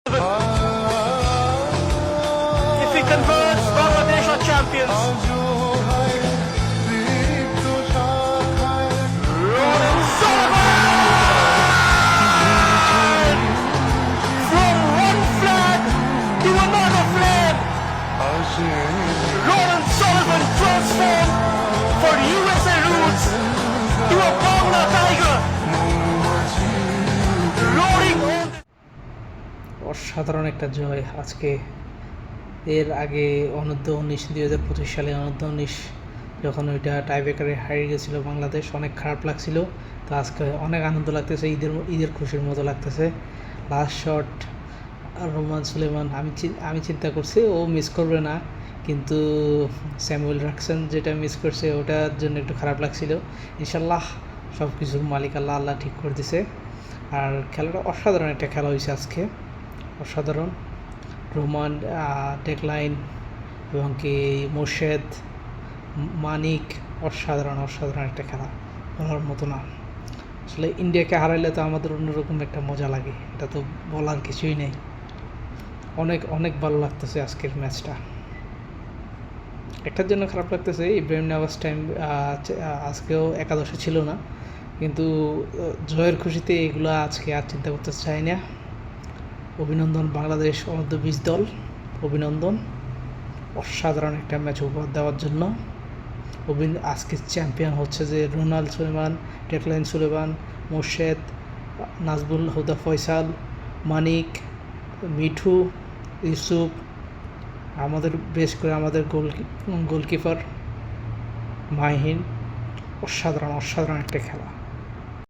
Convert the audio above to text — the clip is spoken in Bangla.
If he converts, Bangladesh are champions. Ronan Sullivan! From one flag to another flag. Ronan Sullivan transformed for USA roots to a Bangla tiger. Roaring on the অসাধারণ একটা জয় আজকে। এর আগে অনূর্ধ্ব 19 2025 সালে অনূর্ধ্ব 19 যখন ওইটা টাইব্রেকারে হারিয়ে গেছিলো বাংলাদেশ, অনেক খারাপ লাগছিল। তো আজকে অনেক আনন্দ লাগতেছে, ঈদের খুশির মতো লাগতেছে। লাস্ট শট রোমান সুলেমান, আমি চিন্তা করছি ও মিস করবে না, কিন্তু স্যামুয়েল রাকসন যেটা মিস করছে ওটার জন্য একটু খারাপ লাগছিল। ইনশাল্লাহ সব কিছুর মালিক আল্লাহ ঠিক করে দিছে। আর খেলাটা অসাধারণ একটা খেলা হয়েছে আজকে, অসাধারণ। রোমান, ডেকলাইন এবং কি মোর্শেদ, মানিক, অসাধারণ একটা খেলা, বলার মতো না। আসলে ইন্ডিয়াকে হারাইলে তো আমাদের অন্যরকম একটা মজা লাগে, এটা তো বলার কিছুই নেই। অনেক ভালো লাগতেছে আজকের ম্যাচটা। একটার জন্য খারাপ লাগতেছে, ইব্রাহিম নওয়াজ আজকেও একাদশে ছিল না, কিন্তু জয়ের খুশিতে এগুলো আজকে আর চিন্তা করতে চাই না। অভিনন্দন বাংলাদেশ অনূর্ধ্ব 20 দল, অভিনন্দন অসাধারণ একটা ম্যাচ উপহার দেওয়ার জন্য। আজকে চ্যাম্পিয়ন হচ্ছে যে রোনাল সুলেমান, ডেকলাইন সুলেমান, মোর্শেদ, নাজবুল হুদা ফয়সাল, মানিক, মিঠু, ইউসুফ, আমাদের বেশ করে আমাদের গোলকিপার মাহিন। অসাধারণ একটা খেলা।